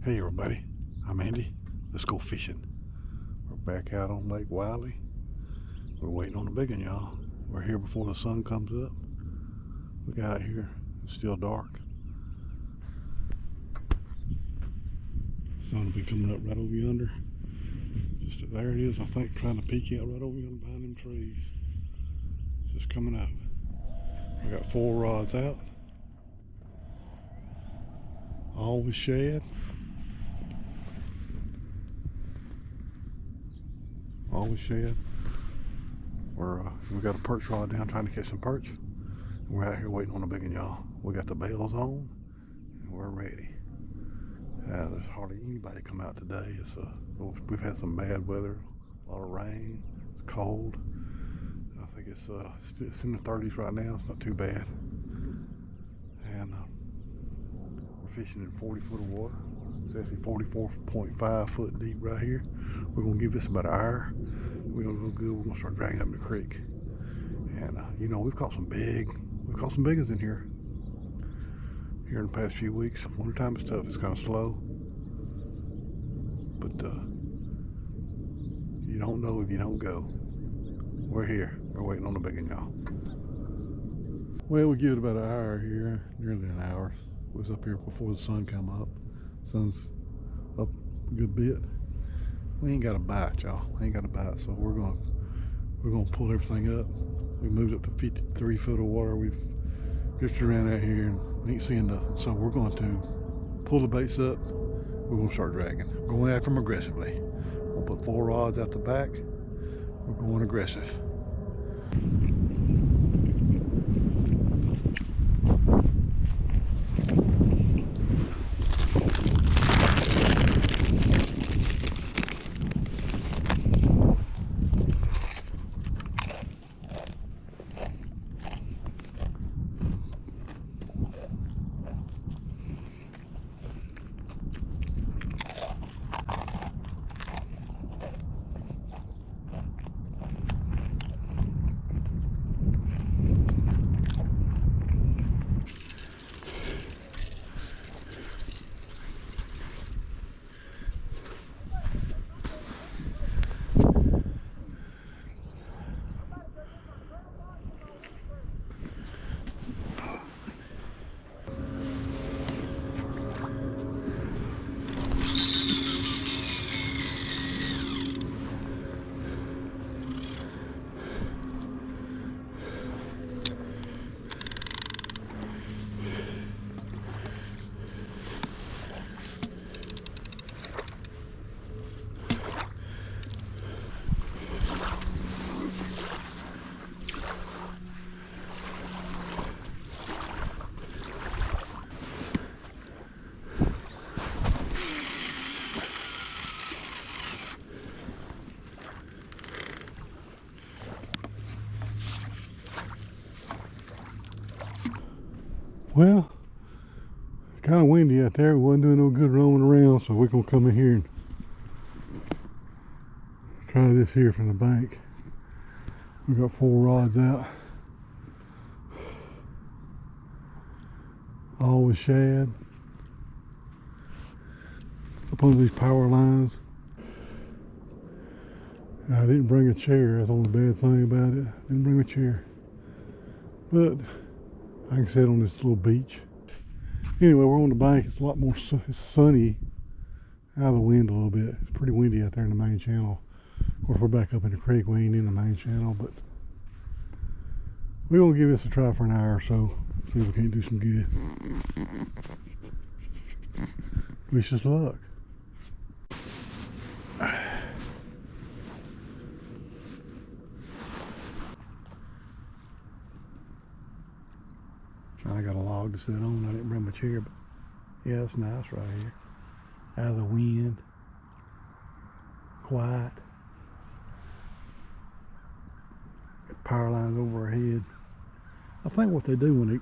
Hey everybody, I'm Andy. Let's go fishing. We're back out on Lake Wylie. We're waiting on the big one, y'all. We're here before the sun comes up. We got out here, it's still dark. Sun will be coming up right over yonder. Just there it is, I think, trying to peek out right over yonder behind them trees. It's just coming up. We got 4 rods out. All with shad. Always shad. We got a perch rod down trying to catch some perch. We're out here waiting on the big one, y'all. We got the bails on and we're ready. There's hardly anybody come out today. We've had some bad weather, a lot of rain, it's cold. I think it's in the 30s right now. It's not too bad. And we're fishing in 40 foot of water. It's actually 44.5 foot deep right here. We're gonna give this about an hour. We're gonna go good. We're gonna start dragging up the creek. And we've caught some big ones in here in the past few weeks. Winter time and stuff, it's kind of slow. But you don't know if you don't go. We're here. We're waiting on the big one, y'all. Well, we give it about an hour here, nearly an hour. We was up here before the sun come up. Sun's up a good bit. We ain't got a bite, y'all. Ain't got a bite, so we're gonna pull everything up. We moved up to 53 foot of water. We've drifted around out here and ain't seeing nothing. So we're going to pull the baits up. We're gonna start dragging. We're going after them aggressively. We'll put 4 rods out the back. We're going aggressive. Well, kind of windy out there. We wasn't doing no good roaming around, so we're gonna come in here and try this here from the bank. We got 4 rods out. All with shad. Up on these power lines. I didn't bring a chair. That's the only bad thing about it. Didn't bring a chair. But I can sit on this little beach. Anyway, we're on the bank. It's a lot more sunny, out of the wind a little bit. It's pretty windy out there in the main channel. Of course, we're back up in the creek. We ain't in the main channel, but we're gonna give this a try for an hour or so. See if we can't do some good. Wish us luck. I got a log to sit on. I didn't bring my chair, but yeah, it's nice right here. Out of the wind. Quiet. Got power lines over our head. I think what they do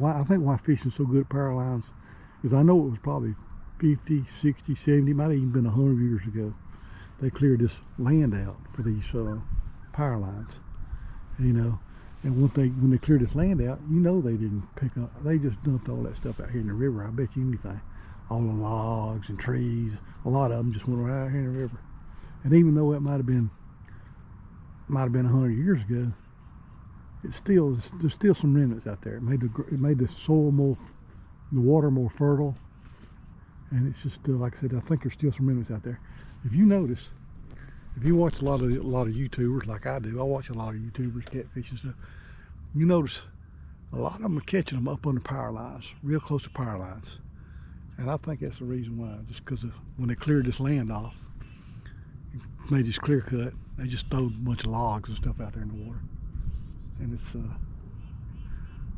I think why fishing's so good at power lines is I know it was probably 50, 60, 70, might have even been 100 years ago. They cleared this land out for these power lines, And when they cleared this land out, they didn't pick up. They just dumped all that stuff out here in the river. I bet you anything. all the logs and trees, a lot of them just went right out here in the river. And even though it might have been 100 years ago, there's still some remnants out there. It made the soil more, the water more fertile, and it's just still, like I said, I think there's still some remnants out there. If you notice, if you watch a lot of YouTubers like I do, I watch a lot of YouTubers catfish and stuff. You notice a lot of them are catching them up on the power lines, real close to power lines, and I think that's the reason why. Just because when they cleared this land off, made this clear cut, they just threw a bunch of logs and stuff out there in the water, and it's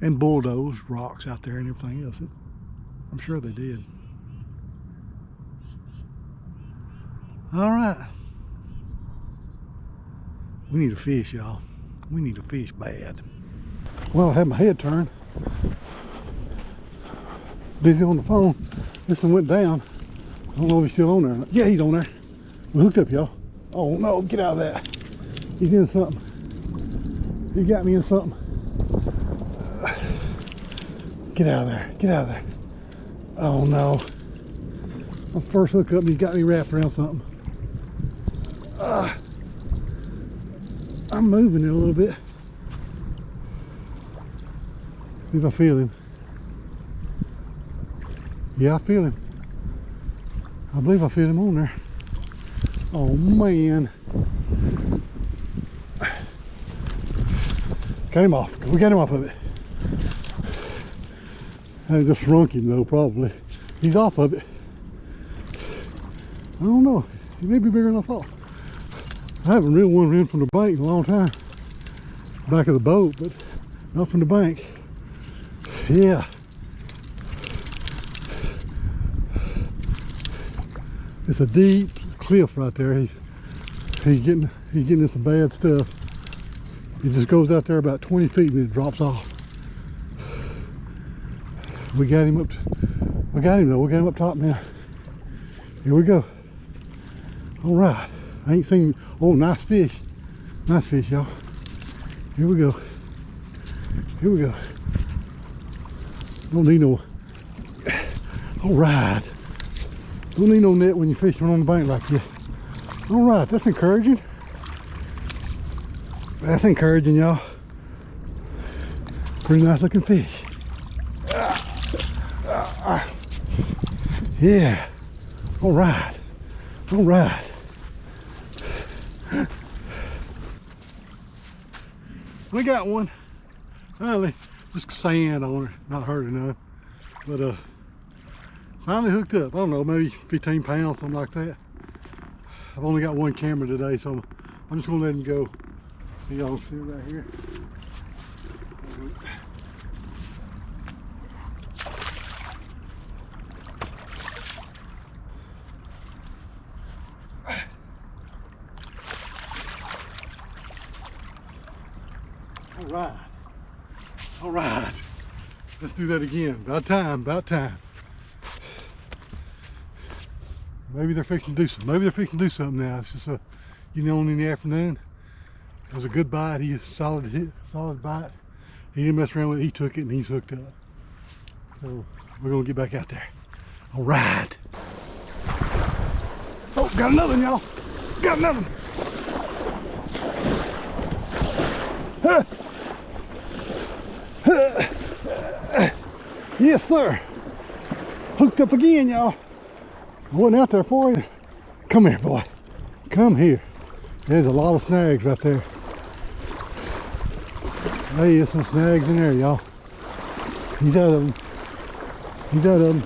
and bulldozed rocks out there and everything else. I'm sure they did. All right, we need to fish, y'all. We need to fish bad. Well, I had my head turned, busy on the phone. This one went down. I don't know if he's still on there. Yeah, he's on there. We hooked up, y'all. Oh no, get out of that. He's in something. He got me in something. Get out of there, get out of there. Oh no. My first hookup and he's got me wrapped around something. I'm moving it a little bit. See if I feel him. Yeah, I feel him. I believe I feel him on there. Oh man. Got him off. We got him off of it. I just shrunk him though, probably. He's off of it. I don't know. He may be bigger than I thought. I haven't reeled one in from the bank in a long time. Back of the boat, but not from the bank. Yeah. It's a deep cliff right there. He's getting in some bad stuff. It just goes out there about 20 feet and it drops off. We got him up. We got him though. We got him up top now. Here we go. All right. I ain't seen. Oh, nice fish. Nice fish, y'all. Here we go. Here we go. Don't need no. All right. Don't need no net when you're fishing on the bank like this. All right, that's encouraging. That's encouraging, y'all. Pretty nice looking fish. Yeah. All right. All right. We got one. Finally, just sand on her, not hurt enough. But finally hooked up. I don't know, maybe 15 pounds, something like that. I've only got one camera today, so I'm just gonna let him go. See, y'all see it right here. All right. All right. Let's do that again. About time, about time. Maybe they're fixing to do something. Maybe they're fixing to do something now. It's just in the afternoon. It was a good bite. He is solid hit, solid bite. He didn't mess around with it. He took it and he's hooked up. So we're gonna get back out there. All right. Oh, got another one, y'all. Got another one. Huh. Yes, sir. Hooked up again, y'all. I wasn't out there for you. Come here, boy. Come here. There's a lot of snags right there. Hey, there's some snags in there, y'all. He's out of them. He's out of them.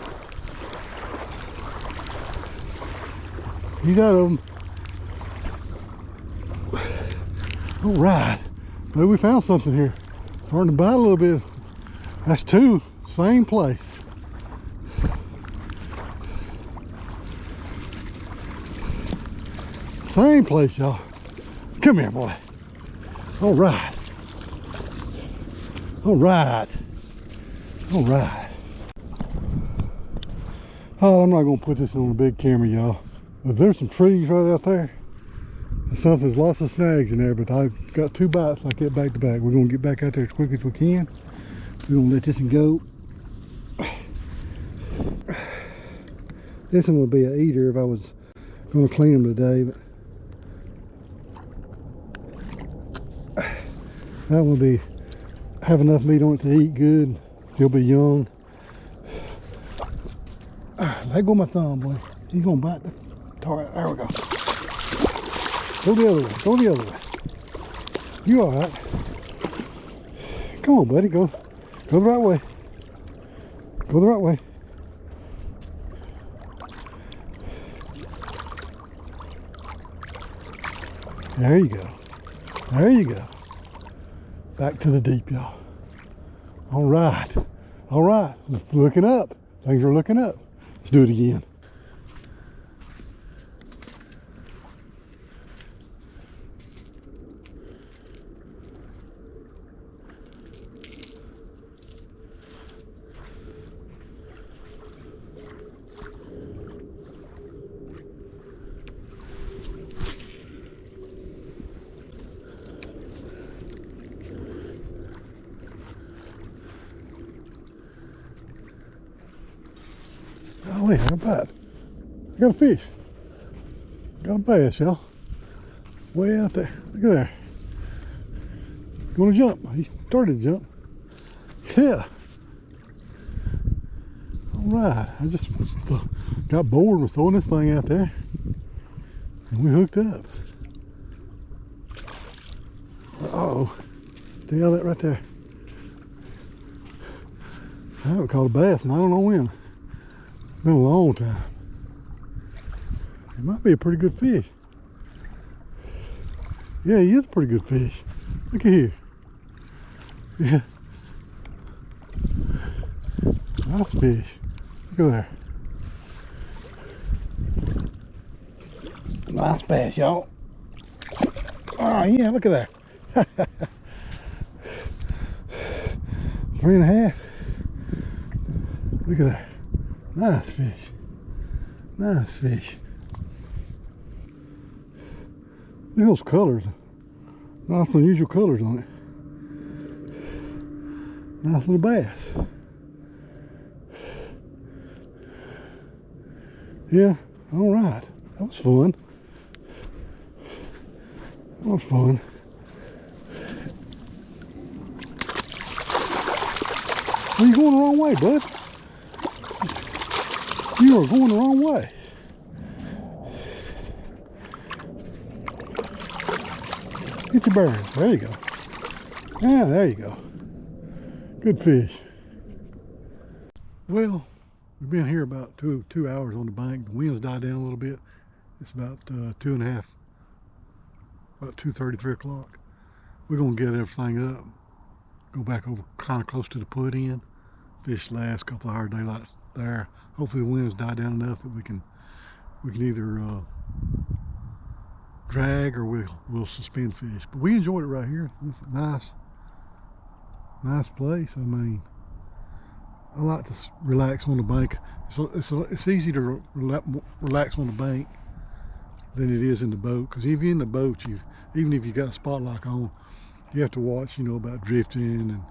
He's out of them. All right. Maybe we found something here. Starting to bite a little bit. That's two. Same place. Same place, y'all. Come here, boy. All right. All right. All right. Oh, I'm not gonna put this on a big camera, y'all. But there's some trees right out there. There's lots of snags in there, but I've got two bites like that back to back. We're gonna get back out there as quick as we can. We're gonna let this one go. This one would be an eater if I was going to clean them today, but that one would be have enough meat on it to eat good, still be young. Let go of my thumb, boy. He's gonna bite the tar. There we go. Go the other way. Go the other way. You all right? Come on, buddy. Go the right way. Go the right way. There you go. There you go. Back to the deep, y'all. All right. All right. Looking up. Things are looking up. Let's do it again. Oh, yeah, I got a bite. I got a fish. Got a bass, y'all. Way out there. Look at there. Gonna jump. He started to jump. Yeah. All right. I just got bored with throwing this thing out there, and we hooked up. Uh-oh. See all that right there? I haven't caught a bass, and I don't know when. Been a long time. It might be a pretty good fish. Yeah, he is a pretty good fish. Look at here. Yeah. Nice fish. Look at there. Nice bass, y'all. Oh yeah, look at that. 3.5. Look at that. Nice fish. Nice fish. Look at those colors. Nice unusual colors on it. Nice little bass. Yeah, all right. That was fun. That was fun. Well, you're going the wrong way, bud. You are going the wrong way. Get your bearings. There you go. Yeah, there you go. Good fish. Well, we've been here about two hours on the bank. The wind's died down a little bit. It's about 2:30, 3 o'clock. We're gonna get everything up. Go back over kind of close to the put in. Fish last couple of hour daylights there. Hopefully the wind's died down enough that we can either drag or we'll suspend fish. But we enjoyed it right here. It's a nice place. I mean, I like to relax on the bank. It's easy to relax on the bank than it is in the boat, because if you're in the boat, even if you got a spot lock on, you have to watch, about drifting,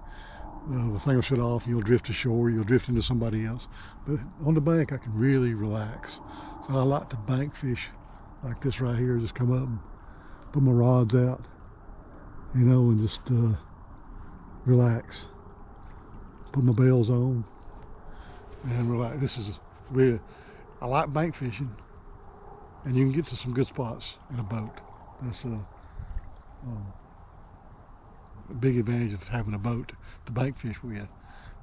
and the thing will shut off and you'll drift ashore, you'll drift into somebody else. But on the bank I can really relax. So I like to bank fish like this right here. Just come up and put my rods out, and just relax. Put my bells on and relax. This is really, I like bank fishing, and you can get to some good spots in a boat. That's a big advantage of having a boat to bank fish with,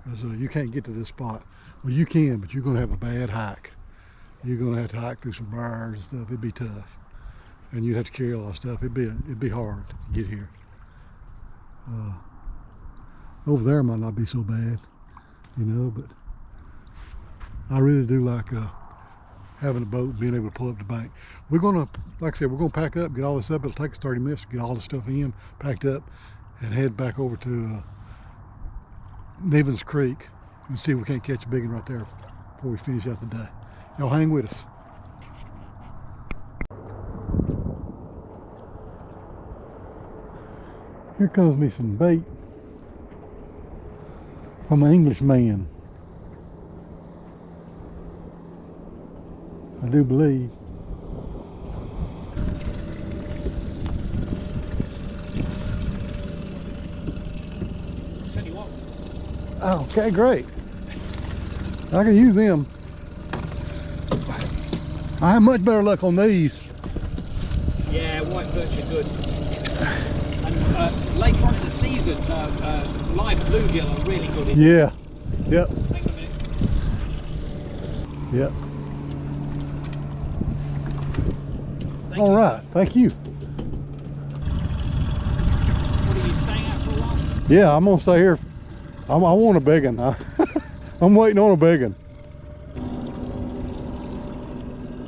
because you can't get to this spot. Well, you can, but you're going to have a bad hike. You're going to have to hike through some briars and stuff. It'd be tough, and you'd have to carry a lot of stuff. It'd be hard to get here. Over there might not be so bad, but I really do like having a boat, being able to pull up the bank. We're gonna, like I said, we're gonna pack up, get all this up. It'll take us 30 minutes to get all the stuff in, packed up, and head back over to Nivens Creek and see if we can't catch a big one right there before we finish out the day. Y'all hang with us. Here comes me some bait from an Englishman. do believe. Tell you what. Oh, okay, great. I can use them. I have much better luck on these. Yeah, white birch are good. And later on in the season, live bluegill are really good. Yeah. Yep. Hang on a minute. Yep. Thank All you, right. sir. Thank you. What are you staying out for a while? Yeah, I'm gonna stay here. I want a big one. I'm waiting on a big one.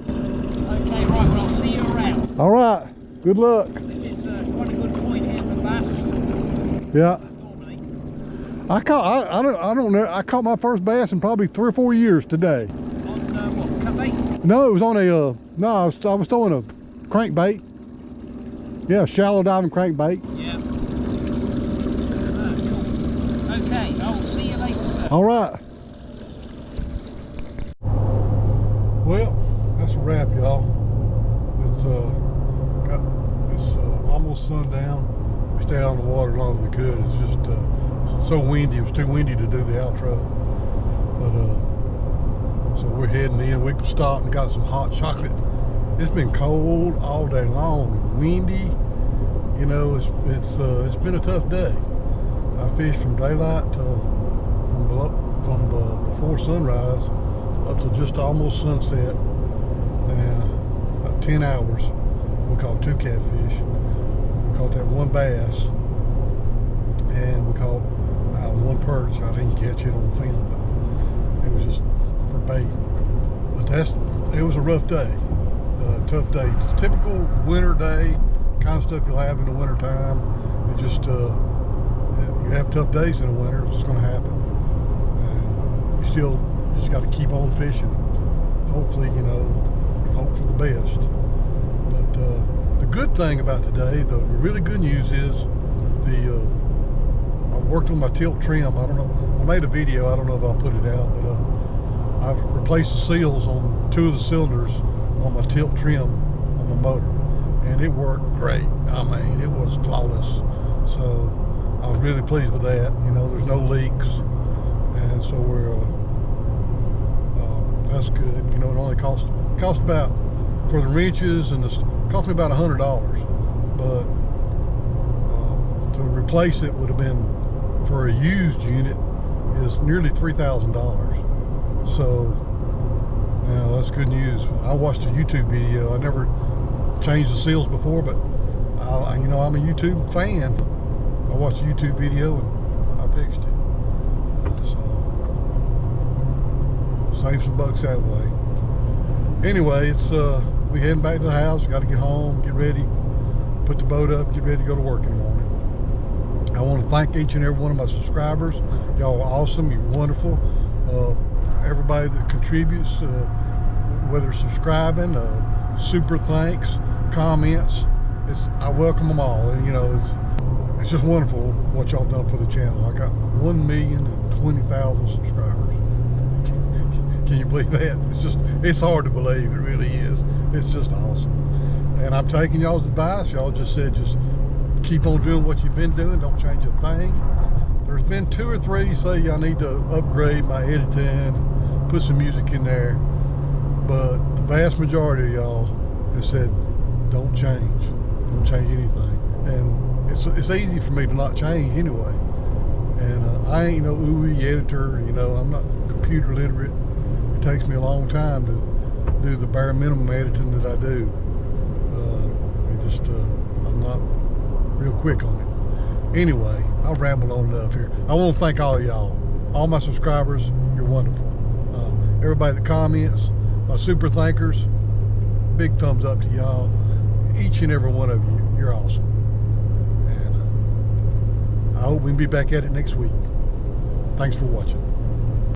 Okay, right, well, I'll see you around. All right. Good luck. This is quite a good point here for bass. Yeah. Normally. I don't know. I caught my first bass in probably 3 or 4 years today. On what, cut bait? No, it was on a no. I was throwing a crankbait. Yeah, shallow diving crankbait. Yeah. Cool. Okay, I'll see you later, sir. All right. Well, that's a wrap, y'all. It's almost sundown. We stayed on the water as long as we could. It's just so windy. It was too windy to do the outro. But so we're heading in. We stopped and got some hot chocolate. It's been cold all day long, and windy. You know, it's been a tough day. I fished from daylight till from before sunrise up to just almost sunset, and about 10 hours. We caught 2 catfish. We caught that 1 bass, and we caught 1 perch. I didn't catch it on film, but it was just for bait. But it was a rough day, tough day. Typical winter day, kind of stuff you'll have in the winter time. It just you have tough days in the winter. It's just going to happen. And you just got to keep on fishing. Hopefully, you know, hope for the best. But the good thing about today, the really good news is I worked on my tilt trim. I don't know. I made a video. I don't know if I'll put it out, but I've replaced the seals on 2 of the cylinders on my tilt trim on my motor, and it worked great. I mean, it was flawless. So I was really pleased with that. You know, there's no leaks, and so that's good. You know, it only cost about, for the wrenches and cost me about $100, but to replace it would have been, for a used unit, is nearly $3,000. So, you know, that's good news. I watched a YouTube video. I never changed the seals before, but you know, I'm a YouTube fan. I watched a YouTube video and I fixed it. So save some bucks that way. Anyway, it's we heading back to the house. Got to get home, get ready, put the boat up, get ready to go to work in the morning. I want to thank each and every one of my subscribers. Y'all are awesome. You're wonderful. Everybody that contributes, whether subscribing, super thanks, comments, I welcome them all. And you know, it's just wonderful what y'all done for the channel. I got 1,020,000 subscribers. Can you believe that? It's hard to believe. It really is. It's just awesome. And I'm taking y'all's advice. Y'all just said, just keep on doing what you've been doing. Don't change a thing. There's been 2 or 3 say I need to upgrade my editing, put some music in there. But the vast majority of y'all have said, don't change. Don't change anything. And it's easy for me to not change anyway. And I ain't no ooey editor. You know, I'm not computer literate. It takes me a long time to do the bare minimum editing that I do. I'm not real quick on it. Anyway, I've rambled on enough here. I want to thank all of y'all, all my subscribers. You're wonderful. Everybody that comments, my super thankers, big thumbs up to y'all. Each and every one of you, you're awesome. And I hope we can be back at it next week. Thanks for watching.